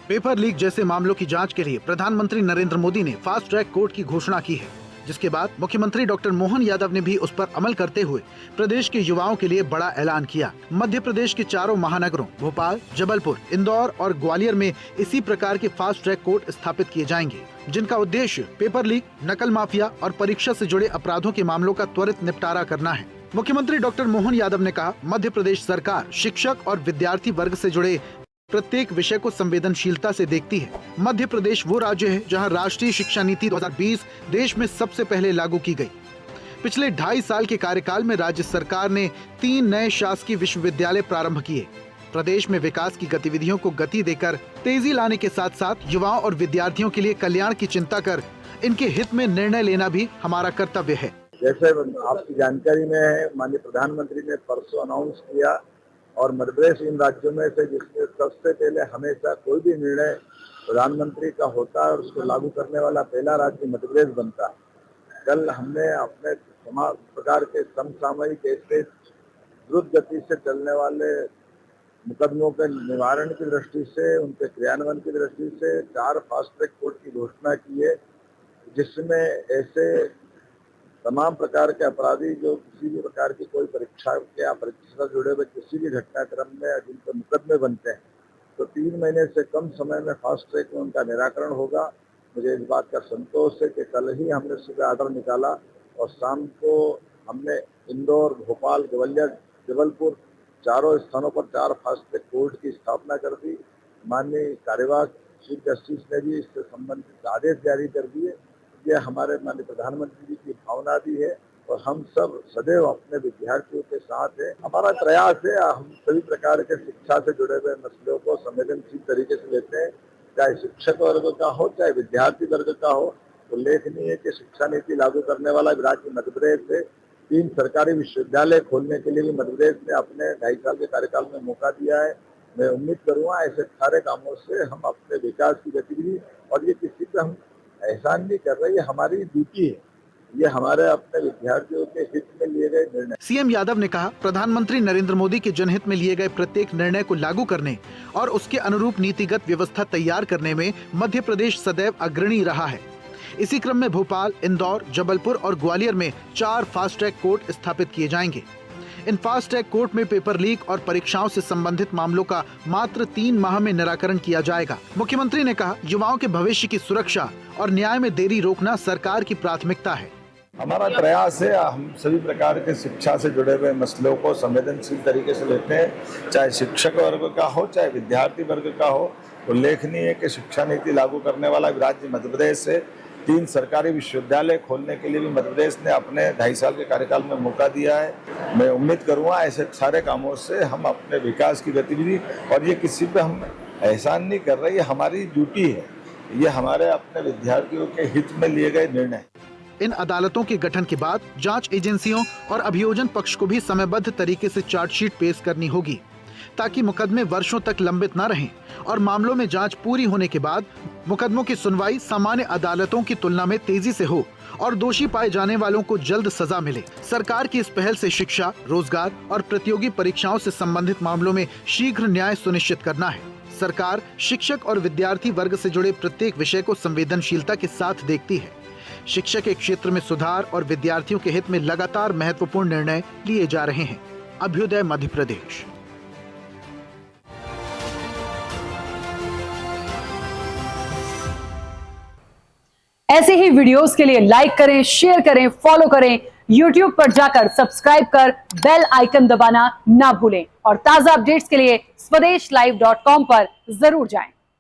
Paper leak जैसे मामलों की जांच के लिए प्रधानमंत्री नरेंद्र मोदी ने फास्ट ट्रैक कोर्ट की घोषणा की है, जिसके बाद मुख्यमंत्री डॉक्टर मोहन यादव ने भी उस पर अमल करते हुए प्रदेश के युवाओं के लिए बड़ा ऐलान किया। मध्य प्रदेश के चारों महानगरों भोपाल, जबलपुर, इंदौर और ग्वालियर में इसी प्रकार के फास्ट ट्रैक कोर्ट स्थापित किए जाएंगे, जिनका उद्देश्य पेपर लीक, नकल माफिया और परीक्षा से जुड़े अपराधों के मामलों का त्वरित निपटारा करना है। मुख्यमंत्री डॉक्टर मोहन यादव ने कहा, मध्य प्रदेश सरकार शिक्षक और विद्यार्थी वर्ग से जुड़े प्रत्येक विषय को संवेदनशीलता से देखती है। मध्य प्रदेश वो राज्य है जहां राष्ट्रीय शिक्षा नीति 2020 देश में सबसे पहले लागू की गई। पिछले 2.5 साल के कार्यकाल में राज्य सरकार ने 3 नए शासकीय विश्वविद्यालय प्रारंभ किए। प्रदेश में विकास की गतिविधियों को गति देकर तेजी लाने के साथ साथ युवाओं और विद्यार्थियों के लिए कल्याण की चिंता कर इनके हित में निर्णय लेना भी हमारा कर्तव्य है। जैसे आपकी जानकारी में है, माननीय प्रधानमंत्री ने परसों अनाउंस किया और मध्य प्रदेश इन राज्यों में से जिसमें सबसे पहले हमेशा कोई भी निर्णय प्रधानमंत्री का होता है और उसको लागू करने वाला पहला राज्य मध्य प्रदेश बनता है। कल हमने अपने तमाम प्रकार के समसामयिक ऐसे द्रुत गति से चलने वाले मुकदमों के निवारण की दृष्टि से, उनके क्रियान्वयन की दृष्टि से 4 फास्ट ट्रैक कोर्ट की घोषणा की है, जिसमें ऐसे तमाम प्रकार के अपराधी जो किसी भी प्रकार की कोई परीक्षा या परीक्षा से जुड़े हुए किसी भी घटनाक्रम में जिन पर मुकदमे बनते हैं, तो 3 महीने से कम समय में फास्ट ट्रैक में उनका निराकरण होगा। मुझे इस बात का संतोष है कि कल ही हमने सुबह ऑर्डर निकाला और शाम को हमने इंदौर, भोपाल, ग्वालियर, जबलपुर चारों स्थानों पर 4 फास्ट ट्रैक कोर्ट की स्थापना कर दी। माननीय कार्यवाहक चीफ जस्टिस ने भी इससे संबंधित आदेश जारी कर दिए। ये हमारे माननीय प्रधानमंत्री जी की भावना भी है और हम सब सदैव अपने विद्यार्थियों के साथ है। हमारा प्रयास है, हम सभी प्रकार के शिक्षा से जुड़े हुए मसलों को संवेदनशील तरीके से लेते हैं, चाहे शिक्षक वर्ग का हो, चाहे विद्यार्थी वर्ग का हो। उल्लेखनीय है कि शिक्षा नीति लागू करने वाला राज्य मध्य प्रदेश है। 3 सरकारी विश्वविद्यालय खोलने के लिए भी मध्य प्रदेश ने अपने 2.5 साल के कार्यकाल में मौका दिया है। मैं उम्मीद करूंगा ऐसे सारे कामों से हम अपने विकास की गतिविधि, और ये किसी पे हम एहसान नहीं कर रहे, ये हमारी ड्यूटी है, ये हमारे अपने विद्यार्थियों के हित में लिए गए निर्णय। सीएम यादव ने कहा, प्रधानमंत्री नरेंद्र मोदी के जनहित में लिए गए प्रत्येक निर्णय को लागू करने और उसके अनुरूप नीतिगत व्यवस्था तैयार करने में मध्य प्रदेश सदैव अग्रणी रहा है। इसी क्रम में भोपाल, इंदौर, जबलपुर और ग्वालियर में 4 फास्ट ट्रैक कोर्ट स्थापित किए जाएंगे। इन फास्ट ट्रैक कोर्ट में पेपर लीक और परीक्षाओं से संबंधित मामलों का मात्र 3 माह में निराकरण किया जाएगा। मुख्यमंत्री ने कहा, युवाओं के भविष्य की सुरक्षा और न्याय में देरी रोकना सरकार की प्राथमिकता है। हमारा प्रयास है, हम सभी प्रकार के शिक्षा से जुड़े हुए मसलों को संवेदनशील तरीके से लेते हैं, चाहे शिक्षक वर्ग का हो, चाहे विद्यार्थी वर्ग का हो। उल्लेखनीय है कि शिक्षा नीति लागू करने वाला राज्य मध्य प्रदेश है। 3 सरकारी विश्वविद्यालय खोलने के लिए भी मध्य प्रदेश ने अपने 2.5 साल के कार्यकाल में मौका दिया है। मैं उम्मीद करूंगा ऐसे सारे कामों से हम अपने विकास की गतिविधि, और ये किसी पे हम एहसान नहीं कर रहे, ये हमारी ड्यूटी है, ये हमारे अपने विद्यार्थियों के हित में लिए गए निर्णय। इन अदालतों के गठन के बाद जांच एजेंसियों और अभियोजन पक्ष को भी समयबद्ध तरीके से चार्जशीट पेश करनी होगी, ताकि मुकदमे वर्षों तक लंबित न रहें और मामलों में जांच पूरी होने के बाद मुकदमों की सुनवाई सामान्य अदालतों की तुलना में तेजी से हो और दोषी पाए जाने वालों को जल्द सजा मिले। सरकार की इस पहल से शिक्षा, रोजगार और प्रतियोगी परीक्षाओं से संबंधित मामलों में शीघ्र न्याय सुनिश्चित करना है। सरकार शिक्षक और विद्यार्थी वर्ग से जुड़े प्रत्येक विषय को संवेदनशीलता के साथ देखती है। शिक्षा के क्षेत्र में सुधार और विद्यार्थियों के हित में लगातार महत्वपूर्ण निर्णय लिए जा रहे हैं। अभ्युदय मध्य प्रदेश। ऐसे ही वीडियोस के लिए लाइक करें, शेयर करें, फॉलो करें। YouTube पर जाकर सब्सक्राइब कर बेल आइकन दबाना ना भूलें और ताजा अपडेट्स के लिए SwadeshLive.com पर जरूर जाएं।